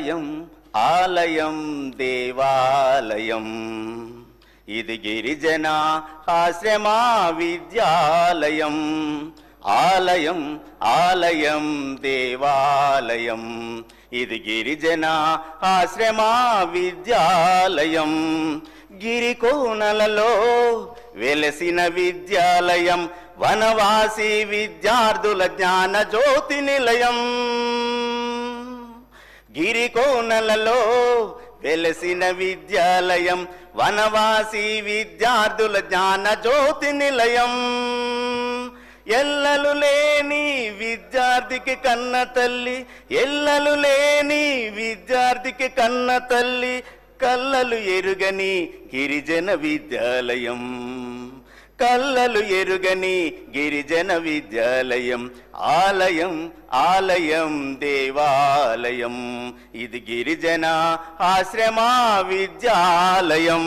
ఆలయం ఆలయం దేవాలయం ఇది గిరిజన ఆశ్రమ విద్యాలయం ఆలయం ఆలయం దేవాలయం ఇది గిరిజన ఆశ్రమ విద్యాలయం గిరికోనలలో వెలసిన విద్యాలయం వనవాసి విద్యార్థుల జ్ఞాన జ్యోతి నిలయం గిరికోనలలో వెలసిన విద్యాలయం వనవాసి విద్యార్థుల జ్ఞాన జ్యోతి నిలయం ఎల్లలు లేని విద్యార్థికి కన్న తల్లి ఎల్లలు లేని విద్యార్థికి కన్న తల్లి కల్లలు ఎరుగని గిరిజన విద్యాలయం కల్లలు ఎరుగని గిరిజన విద్యాలయం ఆలయం ఆలయం దేవాలయం ఇది గిరిజన ఆశ్రమ విద్యాలయం.